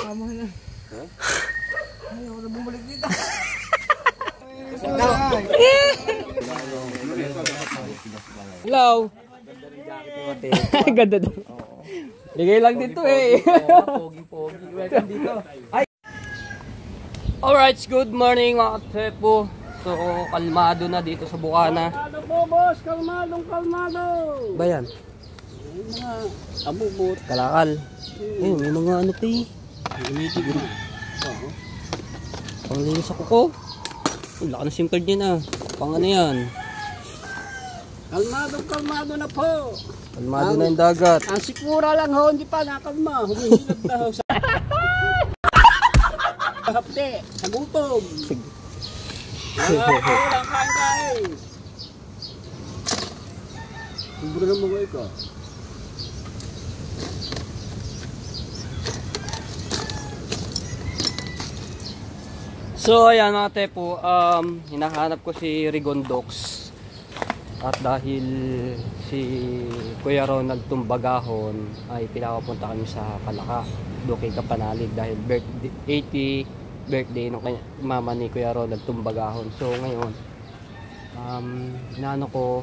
Ayaw na bumalik dito. Hello. Ganda daw. Ligay lang dito eh. Pogi-pogi. Welcome dito. Alright, good morning mga katepo. So, kalmado na dito sa Bukana. Kalmado po, boss. Kalmado. Bayan. May mga abubot. Kalakal. Ayun, may mga ano pa eh. Umitig na. Panglinis ako ko. Ang laki ng SIM card niya na. Pang ano yan? Kalmado na po. Kalmado na yung dagat. Ang sikmura lang ho, hindi pa nakalma. Humihilap na ho sa hapte, sa gutom. Walang kain-kain. Siguro na mga ikaw. So ayan mga tepo, hinahanap ko si Rigondox. At dahil si Kuya Ronald Tumbagahon ay pinapapunta kami sa Palaka, Duque Kapanalig, dahil 80 birthday ng mama ni Kuya Ronald Tumbagahon. So ngayon, inaano ko,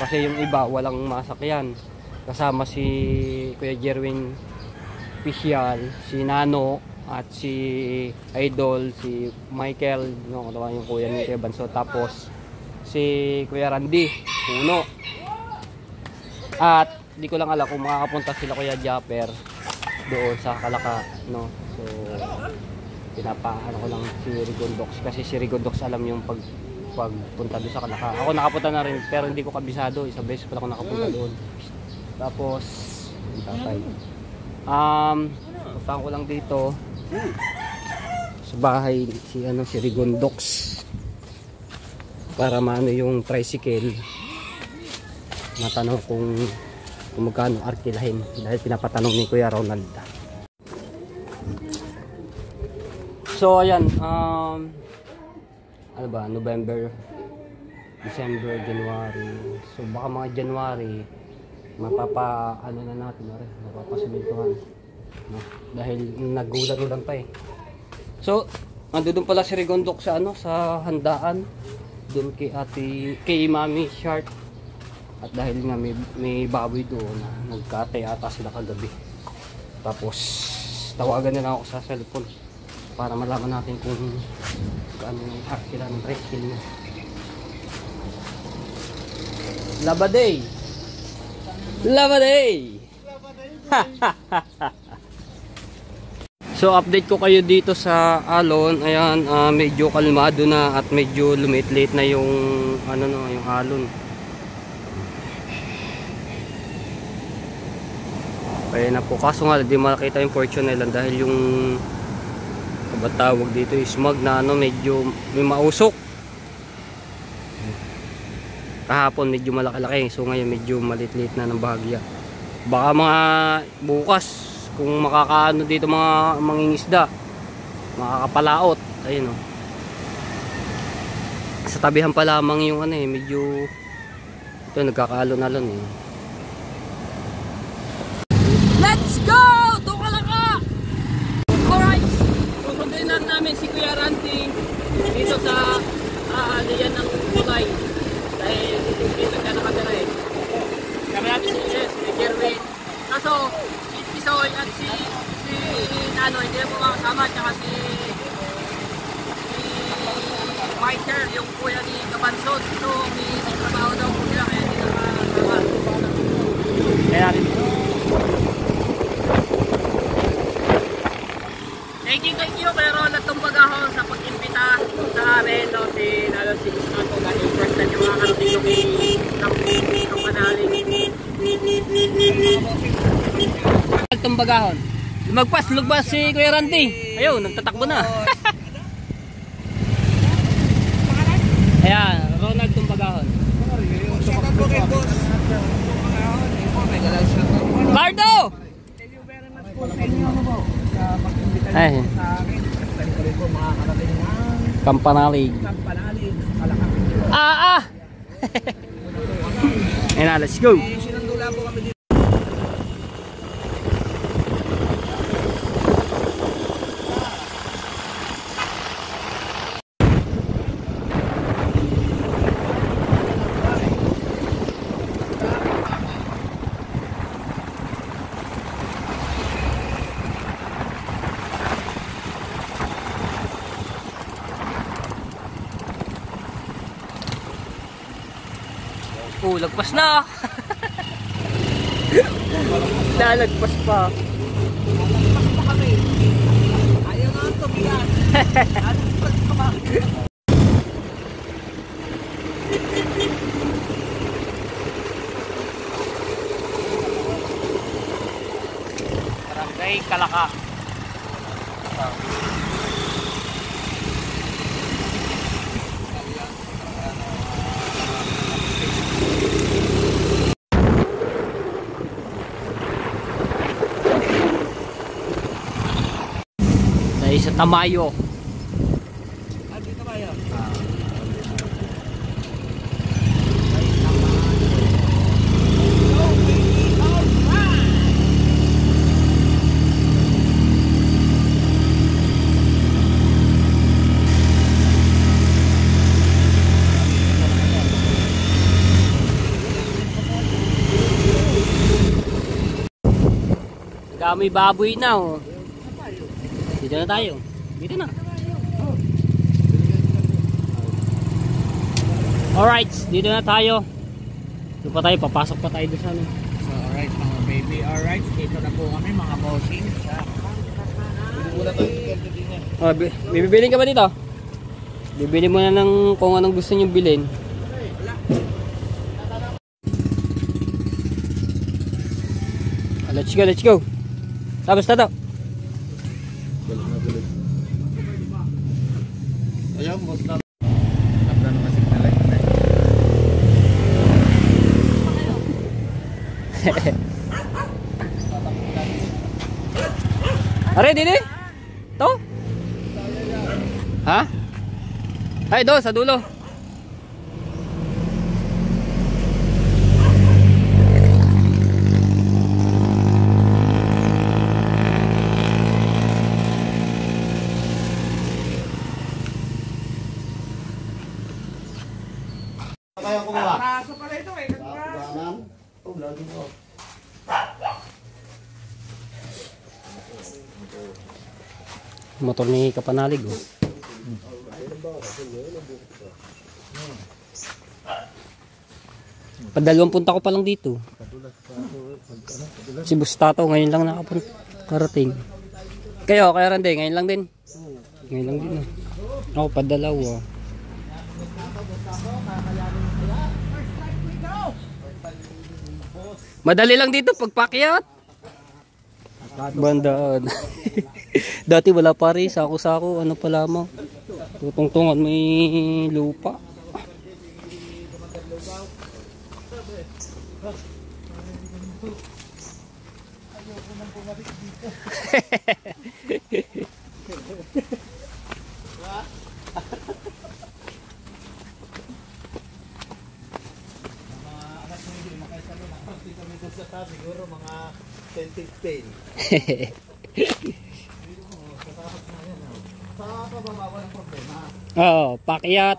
kasi yung iba walang masakyan. Kasama si Kuya Jerwin Pisyal, si Nano, at si Idol, si Michael, yung kuya ni Kuya Banso, tapos si Kuya Randy Puno. At di ko lang alam kung makakapunta sila Kuya Japper doon sa Kalaka, no? So pinapaano ko lang si Rigondox, kasi si Rigondox alam yung pagpunta doon sa Kalaka. Ako nakapunta na rin pero hindi ko kabisado, isang beses pa ako nakapunta doon. Tapos tatay, punta ko lang dito sa bahay si Rigondox para maano yung tricycle, matanong kung magkano arkilahin, dahil pinapatanong ni Kuya Ronald. So ayan, ano ba, November, December, January. So baka mga January ano na natin, mapapasumintuhan, no? Dahil nagulan-ulan pa eh. So andun pala si Rigondox sa sa handaan doon kay Mami Shark. At dahil nga may baboy doon, nagkatay ata sila kagabi. Tapos tawagan nila ako sa cellphone para malaman natin kung gaano yung sila ng tricycle niya. Labaday! Labaday! So update ko kayo dito sa alon. Ayan, medyo kalmado na at medyo lumit-lit na yung yung alon. Kaya na po, kaso nga di makita yung fortune nila dahil yung kabatawag dito is smog na medyo may mausok. Kahapon medyo malaki-laki, so ngayon medyo malit-lit na ng bahagya. Baka mga bukas kung makakaano dito mga mangingisda, makakapalaot. Ayun o, sa tabihan pa lamang yung medyo ito nagkakaalon-alon eh. Let's go to Kalaka! Alright, susundin namin si Kuya Randy dito sa liyan ng Kulay, dahil dito siya nakatira eh. Kami natin si Jerwin, kaso Soy at si Nano hindi na po makasama, tsaka si Michael, yung kuya ni Kabansod. So may trabaho daw po sila kaya hindi na makasama. Kaya natin thank you kay Ronald Tumbagahon sa pag-impita sa amin, no? Si Ismato, dahil first time yung makakarating ng Panalig. Tumbagahon. Lugbas si Kuya Randy. Ayun, nagtatakbo na. Ayan, Ronald Tumbagahon. Bardo! Ay. Kampanalig. Ayan na, let's go. Oh, lagpas na. Nalagpas pa. Nalagpas pa kami. Ayaw nga ito, biyan. Nalagpas pa. Barangay Kalaka. Dahil sa Tamayo. Dito kayo. Dami baboy na oh. Dito na tayo. Dito na. Alright, dito na tayo. Dito pa tayo, papasok pa tayo doon sa ano. So, alright mga baby. Alright, dito na po kami mga bossing. Bibilin ka ba dito? Bibili mo na ng kung anong gusto nyo bilhin. Let's go, let's go. Tapos na to. Ayaw, boss na. Napla naman signal ay. Are, dini? To? Ha? Ay, do, sa dulo. Kaya kumuha. Kaso pala ito eh. Oh, lagi mo. Motor ni Kapanalig oh. Padalawang punta ko pa lang dito. Si Bustato ngayon lang nakarating. Kayo, kaya Rande, ngayon lang din. Ngayon lang din. Ako padalawa. Madali lang dito pagpakyat. Bandaan. Dati wala pa rin, sako-sako, ano pa lamang. Tutungtungan may lupa. Siguro mga 10-15. Sa pababa walang problema. Oo, pakyat.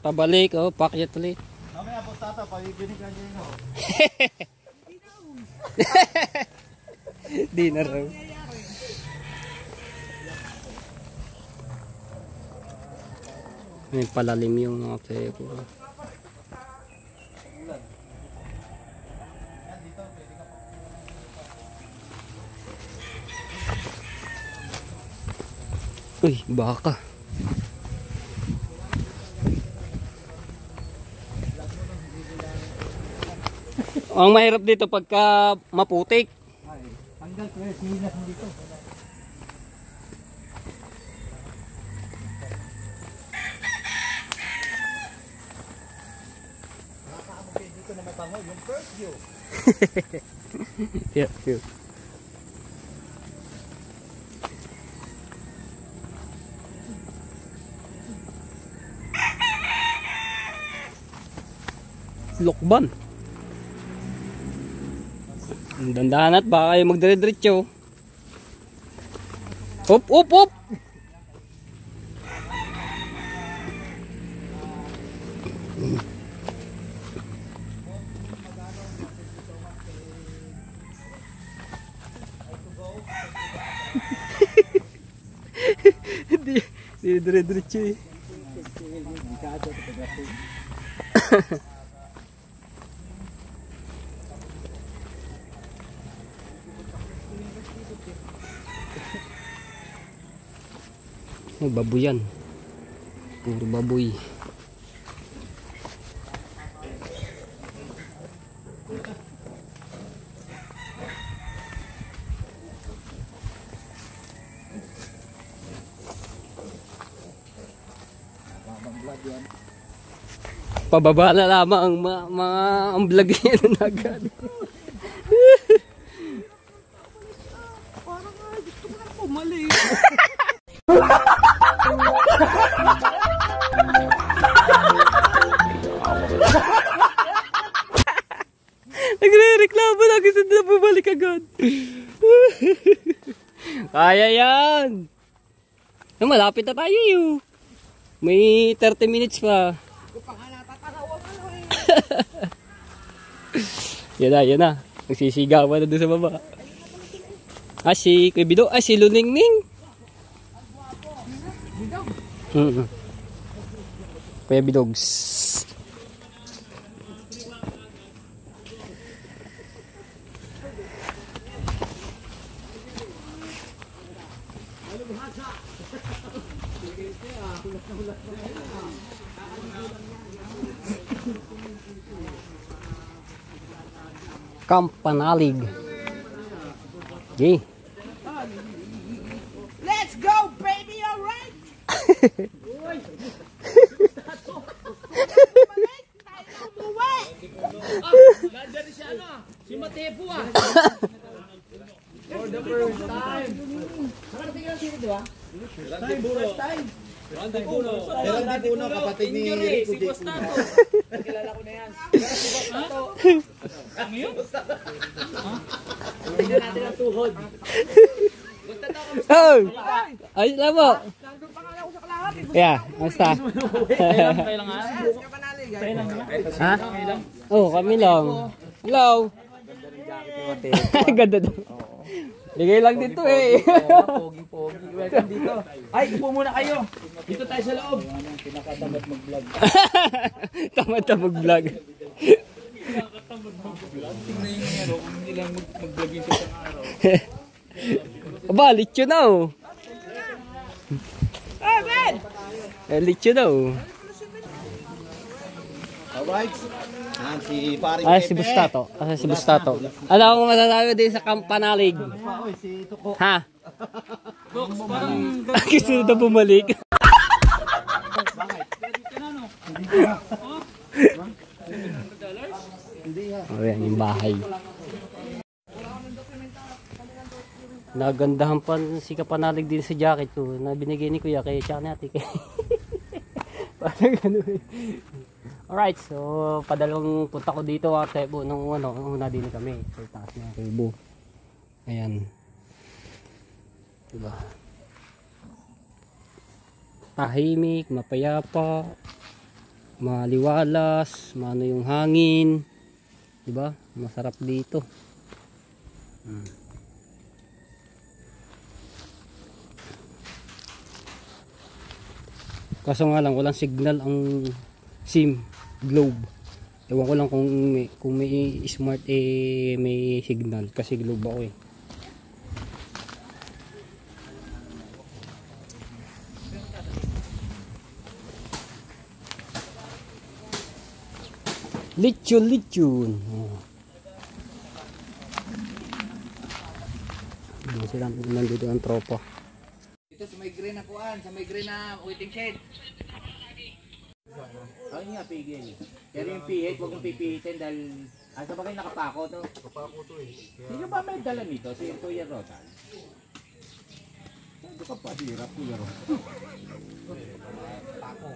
Pabalik, oh, pakyat ulit. Mamaya po tata, pabibili ka dyan no. Di na raw. May palalim yung mga peko. Uy, baka. Ang mahirap dito pagka maputik. Hanggang 3 milas dito. Nakakaabot dito na matango yung first view. Yeah, yeah. Lokban. Dandahan at baka kayo magdire-diretso. Up, up, up. Di dire-diretso eh. Ay, baboy yan. Puro baboy. Pababa na lamang ang mga ang vlog yan na agad. Parang gusto ko na pumali. Nagre-reklamo lang kasi na bumalik agad. Kaya yan. Malapit na tayo yun. May 30 minutes pa. Yan na. Nagsisigawan na doon sa baba. Si Kuya Bido. Si Luningning. Kuya Bidogs. Kampanalig. Okay. Let's go, baby, alright? Nandiyan si ano, si Matepo ah. For the first time. Nakarating ka na sino, di ba? First time. Randy Puno, kapatid ni Rico J. Kilala ko na yan. Si Bostato. Ano yun? Tingnan natin ang tuhod. Oh! Ayos lang po. Nandun pa nga ako sa kalahati. Yeah, basta. Kailan nga? Ha? Oh, kami lang. Hello. Ganda daw. Ligay lang dito eh. Pogi-pogi. Welcome dito. Ay, upo muna kayo. Dito tayo sa loob. Pinakatamad mag-vlog. Tamad na mag-vlog. Tingnan yung ano, kung hindi lang mag-vlog yung isang araw. Aba, litso na oh. Hey, Ben! Litso na oh. Alright. Si Paring Si Bustato. Si Bustato. Ano akong masasabi din sa Kampanalig? Ha? Gusto na bumalik. Ayan yung bahay. Nagandahan pa si Kapanalig din sa jacket ko na binigay ni Kuya kay tsaka natin. Parang gano'n. Alright, so padalawang punta ko dito at Tebo nung una din kami sa taas ng Tebo. Ayan. Diba? Tahimik, mapayapa, maliwalas, maano yung hangin. Diba? Masarap dito. Kaso nga lang walang signal ang SIM Globe. Ewan ko lang kung may smart may signal kasi Globe ako eh. Lechon. Sila nandito ang tropa. Ito sa may green na kuan, sa may green na waiting shed. Ayun nga, pigil. Pero yung pihit, huwag mong pipihitin dahil... Asa ba kayo nakapako to? Nakapako to eh. Hindi ba may dala nito? Si Kuya Rotal? Hindi ka pa hirap, Kuya Rotal. Pako.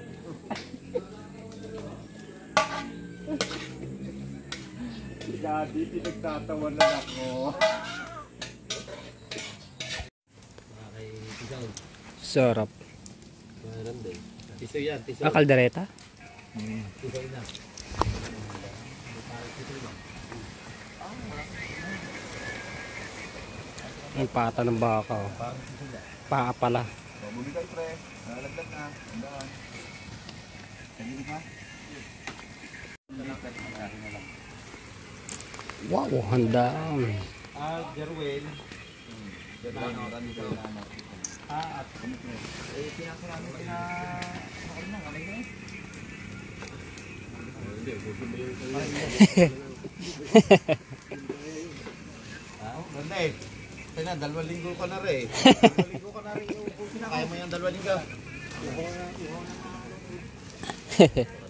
Daddy, pinagtatawan na ako. Sarap. Tiso yan, tiso. Kaldereta? Tiso na. Ang pata ng baka oh. Paa pala. Bumili kayo pre. Nalagdag na. Andaan. Hindi ka? Wow, handaan. Jerwin. Ganda eh. Tingnan, 2 linggo ka na rin. 2 linggo ka na rin yung ubusin na. Kaya mo yung 2 linggo.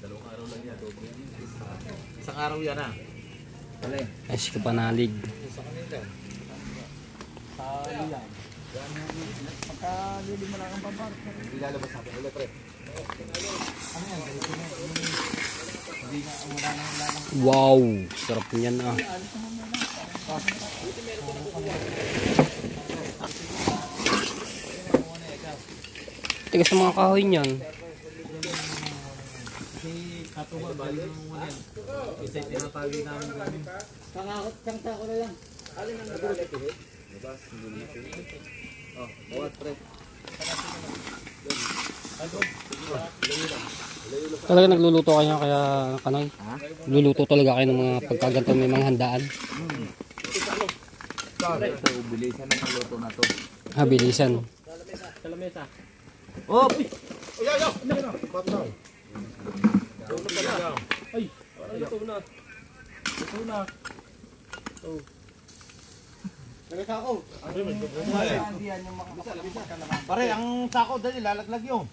Dalawang araw lang yan. Isang araw yan ah. Ay, si kapanalig. Sa kanila. Pagkalili mo lang ang babar. Ilalabas natin ulit pre. Wow, sarap niyan ah. Tigas sa mga kahoy niyan. Katungan ba yung mga yan? Isa yung tinatawag namin kami. Kangta ko na lang. Alin ang nagulit eh? Labas, hindi naman pinili. Oh, buhat pre. Talaga nagluluto kayo kaya Kanoy? Luluto talaga kayo ng mga pagkaganto may mga handaan. Ito, bilisan ng luto na to. Ha, bilisan. Oh! Ayaw, ayaw! Patay. Ay, ito na. Ito na. Pare, ang sako dali, lalaglag yung.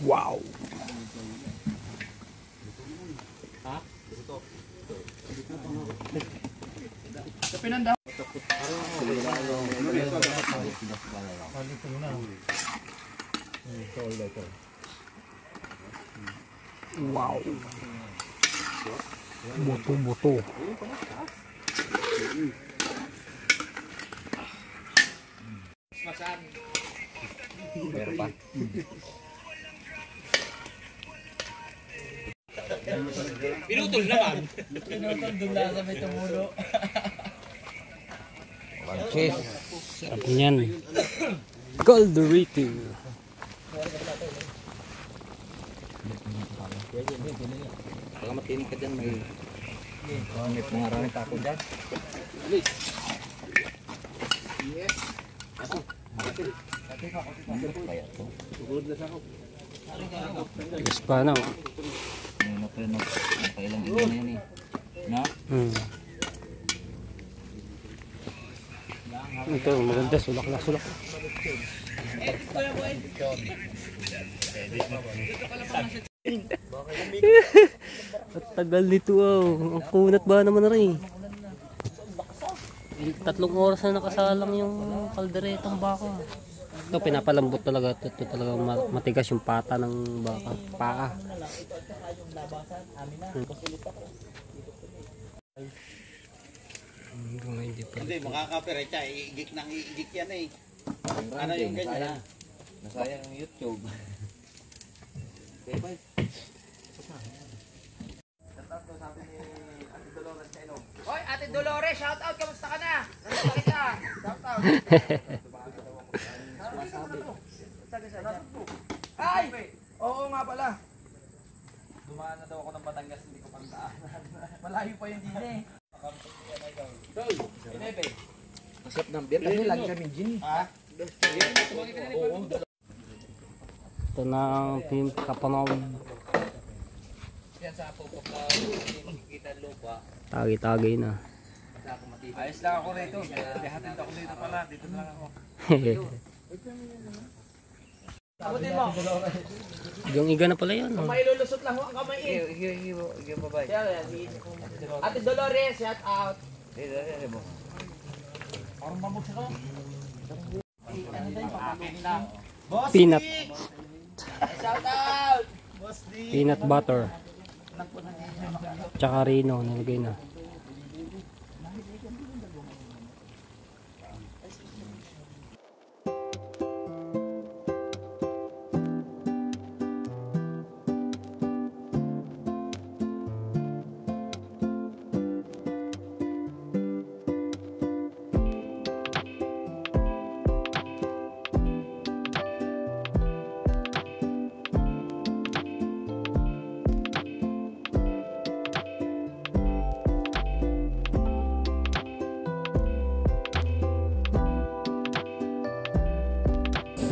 Wow. Wow. Buto-buto. Meron pa. Pinutol doon lang sa may tumulo. Cheese. Sarap niyan. Goldorito. Baka matinig ka dyan, may pangaraming tako dyan. Tigas pa na. Nakailang ilo na yan eh. Na? Ito, maganda. Sulak na sulak. At tagal nito oh. Ang kunat ba naman rin. 3 oras na nakasalang yung kalderetang baka. Ito pinapalambot talaga. Ito talaga matigas yung pata ng baka. Paa. Hindi, makaka-operate siya. Iigik nang iigik yan eh. Ano yung ganyan? Nasayang ang YouTube. Okay, bye. Hoy, Ate Dolores, shout out, kamusta ka na? Kamusta kita? Shout out. Ay! Oo nga pala. Dumaan na daw ako ng Batangas, hindi ko pang daanan. Malayo pa yung din eh. Masarap ng beer kasi lagi kami gin. Ito na ang team Kapanaw. Yan sa pupok na hindi makikita lupa. Tagi-tagi na. Ayos lang ako rito. Hatid ako dito pala. Dito na lang ako. Abutin mo. Yung iga na pala yan. Oh. May lulusot lang ang kamay eh. Yung babae. Yan, Ate Dolores, shout out. Parang mamot siya. Peanut. Shout out. Peanut butter. Tsaka Rino. Nalagay na.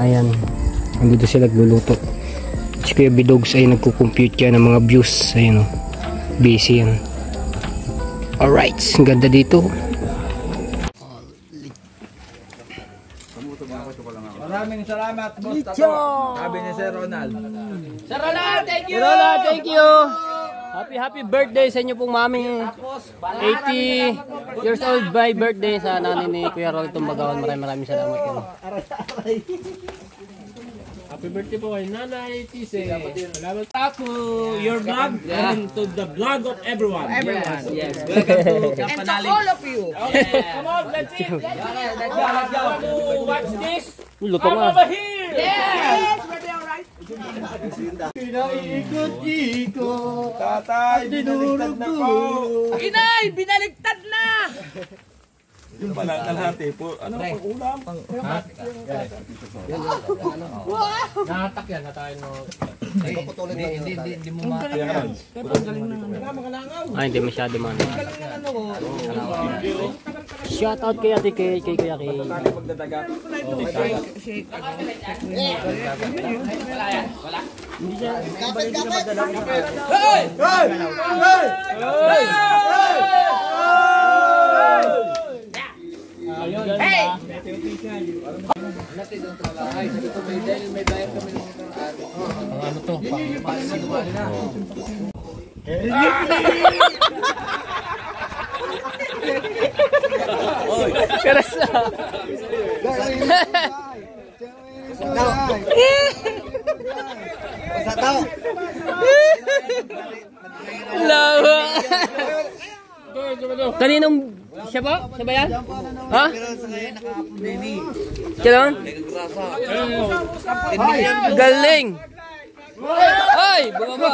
Ayan. Andito sila nagluluto. Si Kuya Bidogs ay nagko-compute yan ng mga views. Ayan o. Busy yan. Alright. Ang ganda dito. Maraming salamat, Boss Tato. Sabi ni Sir Ronald. Sir Ronald, thank you! Lola, thank you! Happy birthday sa inyo pong maming 80 years old by birthday sa nanay ni Kuya Rol Tumbagawan. Maraming salamat po. Happy birthday po kay Nanay Tise. Salamat po your vlog and to the vlog of everyone. Yes. Welcome to And to all of you. Come on, let's eat. Want to watch this? Luto I'm nga. over here. Yes! We're alright. Tatay, binaligtad na po. Inay, binaligtad na! Yung pala, kalahati po. Ano pang ulam? Nakatak yan na tayo no. Hindi mo Ay, hindi masyado man. Shout out kay ate kay Kuya Kay. Magdadagat. Hey! Ano to? Keras na. Lawa. Kaninong siya ba? Siya ba yan? Ha? Kailan? Galing! Ay! Bumaba!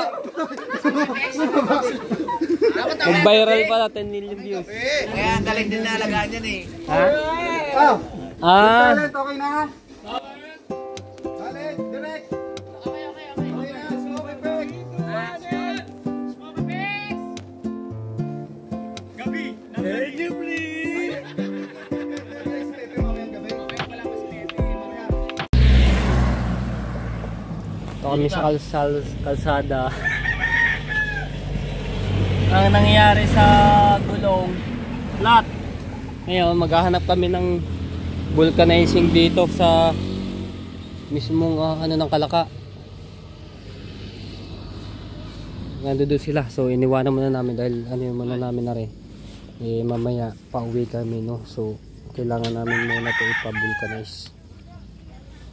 Mag-viral pala, 10 million views. Kaya ang galing din nalagaan yan eh. Ha? Ah! Okay na ha? Ito kami sa kalsada. Ang nangyayari sa gulong, flat. Ngayon, maghahanap kami ng vulcanizing dito sa mismong ano ng Kalaka. Nandun sila. So, iniwanan muna namin dahil ano yung muna namin na rin. Eh, mamaya, pauwi kami, no? So, kailangan namin muna ito ipa-vulcanize.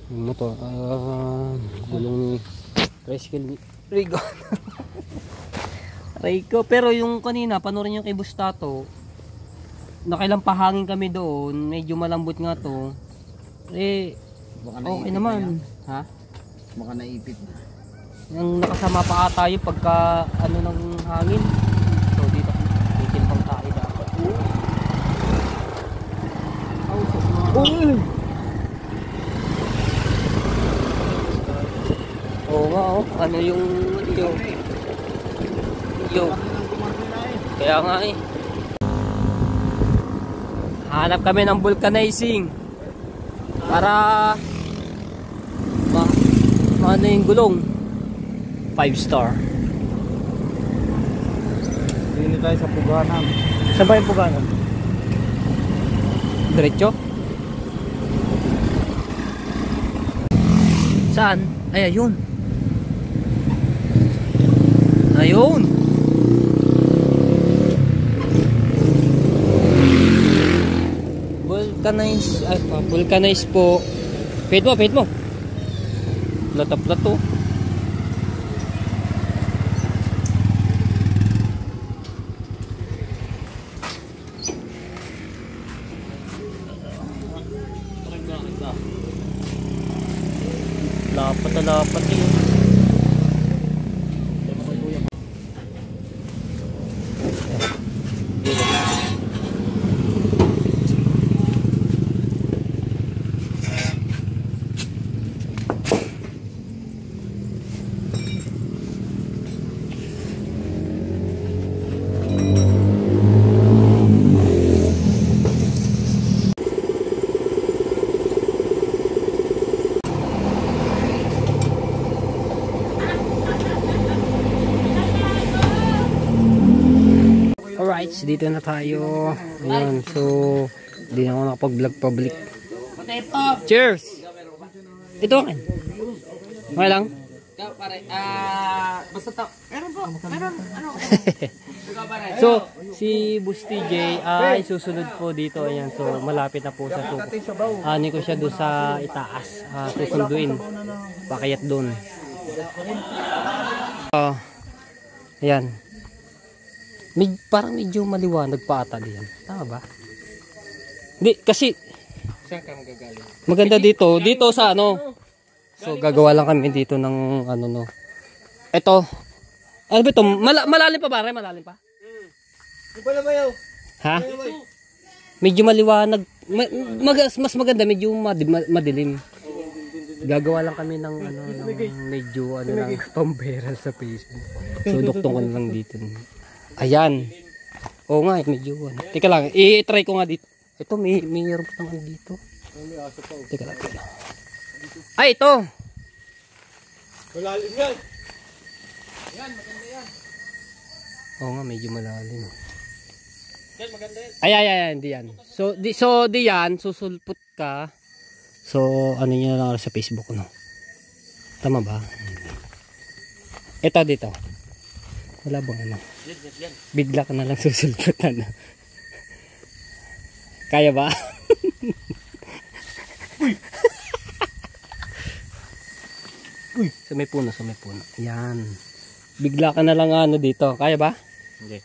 Yung motor, gulong ni Tricycle Rigo. Rico, pero yung kanina, panoorin yung kay Bustato, nakailang pahangin kami doon, medyo malambot nga to. Eh, okay naman. Ha? Baka naipit na. Yung nakasama pa ata yung pagka ano ng hangin. So dito, titil pang tayo dapat. Oo nga oh, ano yung kaya nga eh. Hanap kami ng vulcanizing para ano yung gulong 5-star. Hindi tayo sa Puganan. Saan ba yung Puganan? Diretso? Saan? Ay, ayun. Ayun. Vulcanize po. Pwede mo. Latap-lat to. Lapat yun. dito na tayo. Ayan, so hindi na ako nakapag-vlog public. Cheers! Ito akin. Okay lang? Ikaw pare, basta to. Meron po. Meron. Ano? Ikaw pare. So, si Boss TJ ay susunod po dito. Ayan, so malapit na po sa suko. Ani ko siya doon sa itaas. Susunduin. Pakayat doon. Ayan. Parang medyo maliwanag pa ata diyan. Tama ba? Hindi, kasi Saan ka magagaling? maganda dito. Dito sa ano. So, gagawa lang kami dito ng ano no. Ito. Ano ba ito? Malalim pa ba? Malalim pa? Ha? Medyo maliwanag. Mas maganda, medyo madilim. Gagawa lang kami ng ano, ng medyo ano lang, pamberal sa Facebook. So, duktong ko na lang dito. Ayan. Oo nga, medyo ano. Teka lang, i-try ko nga dito. Ito, mayroon pa naman dito. Teka lang. Ay, ito. Malalim yan. Oo nga, medyo malalim. Yan, maganda yan. Ay, hindi yan. So, di yan, susulpot ka. So, ano nyo na lang sa Facebook, no? Tama ba? Ito dito. Wala bang ano? Bigla ka na lang susulpot, ano? Kaya ba? Uy! Sa may puno. Yan. Bigla ka na lang ano dito. Kaya ba? Hindi.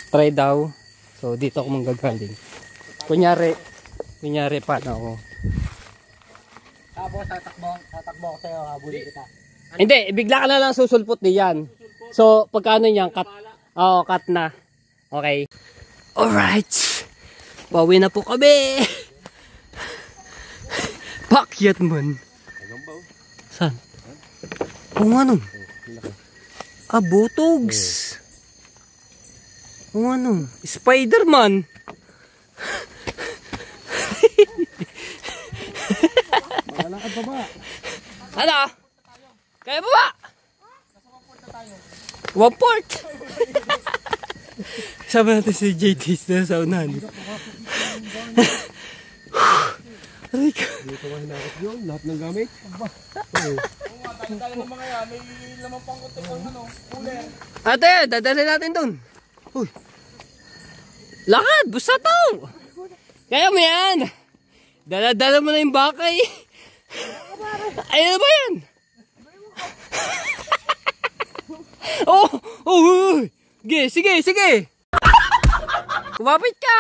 Try daw. So, dito ako manggagaling. Kunyari paano ako. Tapos tatakbo ako sa'yo, habulin kita. Hindi, bigla ka na lang susulpot diyan. So, pagkano niyan, cut. Oo, cut na. Okay. Alright. Bawi na po kami. Pakyat man. Saan? Kung ano? Butogs. Kung ano? Spider-Man. Malakad pa ba? Ano? Kaya ba ba? One port. Sabi natin si JT na sa unahan. Aray ka. Dito ka hinakot yun, lahat ng gamit. Tayo ng mga yan, may lamang pang kutik ang ano, cooler. Ate, dadalhin natin dun. Uy. Lakad, busa to. Kaya mo yan. Dala-dala mo na yung bakay. Ayun ba yan? Oh, sige. Kumapit ka.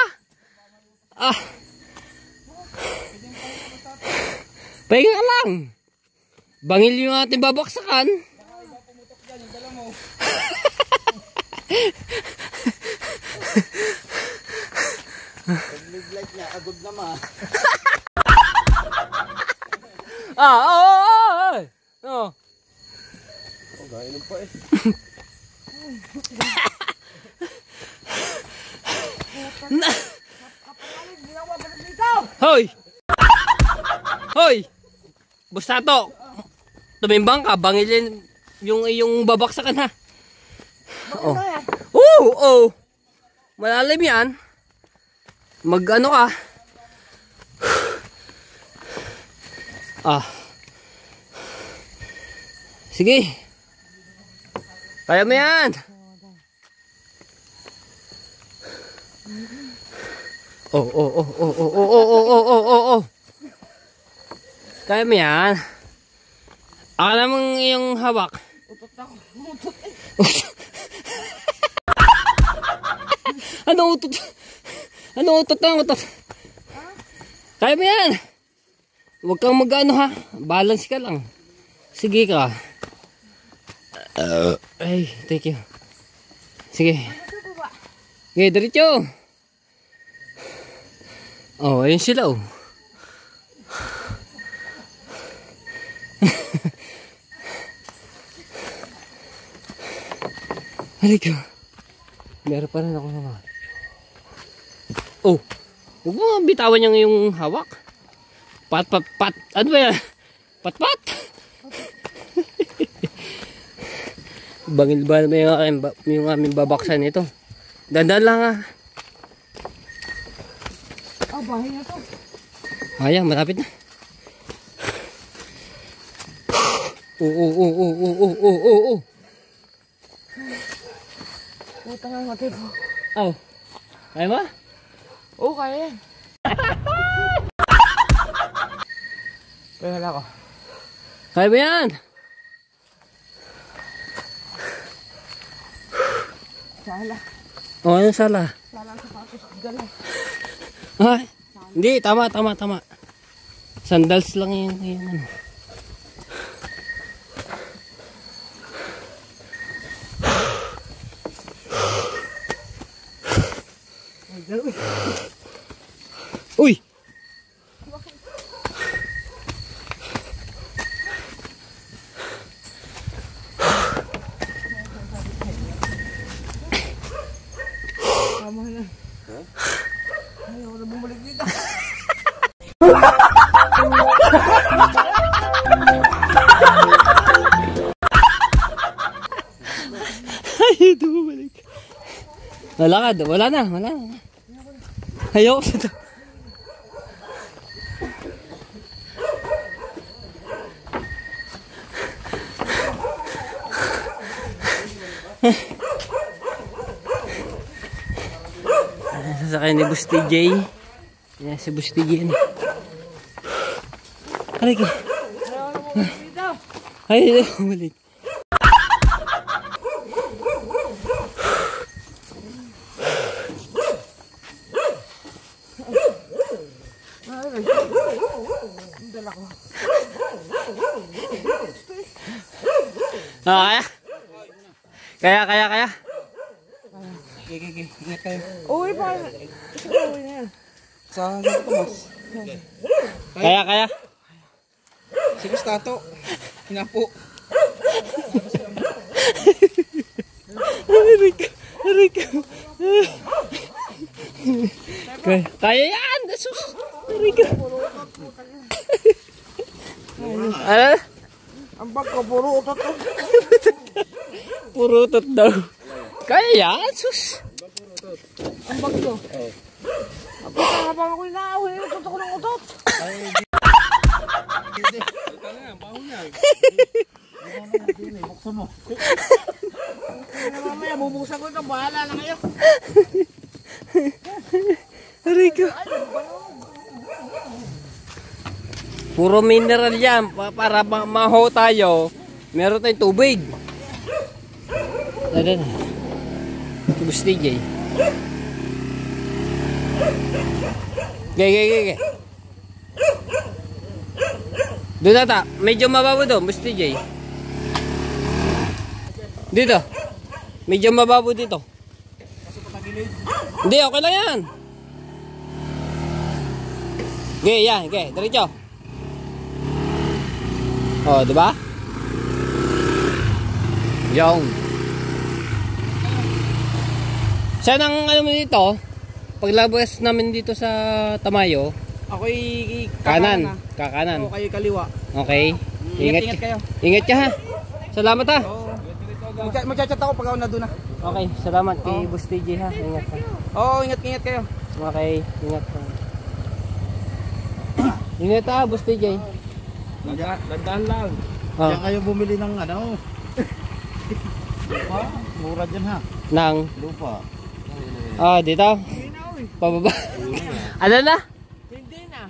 Pahinga ka lang. Bangil yung ating babaksakan. Pag-light niya, agod naman. Oh. Gainom pa eh. Hoy! Basta to. Tumimbang ka, bangilin yung iyong babaksakan ha. Oo. Malalim yan. Mag-ano ka. Sige. Kaya mo yan. Oh. Kaya mo yan. Akala mong iyong hawak. Ano utot? Kaya mo yan. Huwag kang mag-ano ha. Balance ka lang. Sige ka. Ay, thank you. Sige. Sige, diretso. Oh, ayun sila oh. Halika. Meron pa rin ako naman. Oh, huwag mo bitawan niyang yung hawak. Pat. Ano ba yan? Pat. Bangil ba yung aming babaksan nito? Dandan lang ah. Bahay na to. Ayan, malapit na. Oo. Puta nga matay ko. Aw. Kaya ba? Oo, kaya yan. Kaya wala ko. Kaya ba yan? Sala. O, anong sala? Sala ang sapatos. Dala. Ay, hindi, tama. Sandals lang yun ano. Uy! Tama na. Ayaw na bumalik dito. Ayaw na bumalik. Wala na. Ayaw ko sa sasakay ni Busti J. Yan si Busti J. Halika. Ayaw na bumalik. Kaya. Ingat kayo. Uy, pa. Uy na yan. Sa Tomas. Kaya. Si Gustato. Hinapo. Kaya yan! Sus! Rico! Ano? Ang bag ko, puro utot. Puro utot daw. Kaya yan! Sus! Ang bag ko. Ang bag ko, habang ako'y naawin, utot ako ng utot. Mamaya, bubuksan ko ito. Bahala na kayo. Rico! Puro mineral yan. Para maho tayo, meron tayong tubig. Dada na. Gusti J. Gay. Doon ata. Medyo mababaw doon. Gusti J. Dito. Medyo mababaw dito. Hindi, okay lang yan. Yan. Diretso. Oh, diba? Yung. Saan ang ano mo dito? Paglabas namin dito sa Tamayo. Ako'y Kakanan. Oo, kayo kaliwa. Okay. Ingat kayo. Ingat ka ha. Salamat ha. Oo. Magchat ako pag ako na doon na. Okay, salamat kay Busti J ha. Ingat ka. Oo, ingat kayo. Okay, ingat ka. Ingat ha, Busti J. Dandaan lang. Oh. Diyan kayo bumili ng ano? Lupa? Mura dyan ha. Nang. Lupa. Dito. Pababa. Ano na? Hindi na.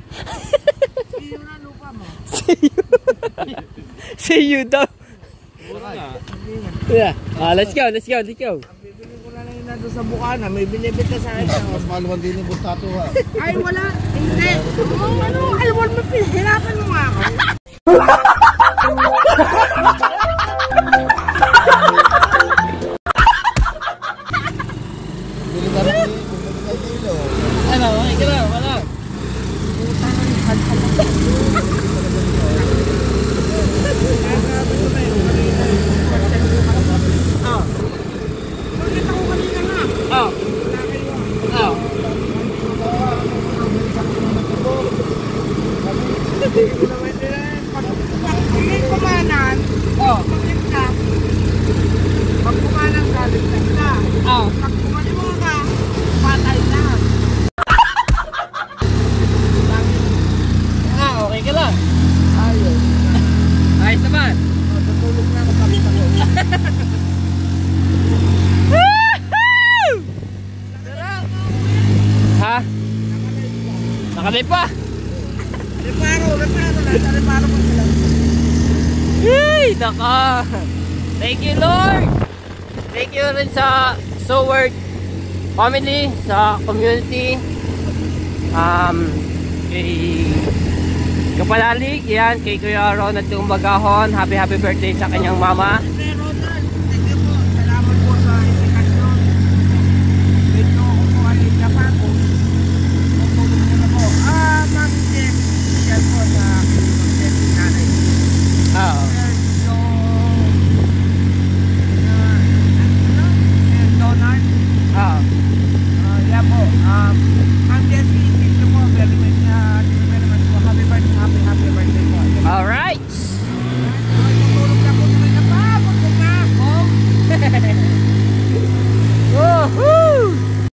Sino na lupa mo? See you daw. Mura nga. Yeah. Let's go. Bibili ko na lang yun na doon sa Bukana. May binibit ka sa akin. Mas maluwan din yung Bustato ha. Ay, wala. Hindi. Alam mo, hirapan mo nga ako. Bili ka rin, bumili ka dilo. Ano? Okay ka na. Wala. Bakit ako kanina nga? Hindi ko naman nila. Ha? Nakalay pa. Reparo lang. Reparo mo sila. Yay! Naka! Thank you, Lord! Thank you rin sa Soward family, sa community, kay Kapalalig, yan, kay Kuya Ronald Tumbagahon. Happy birthday sa kanyang mama.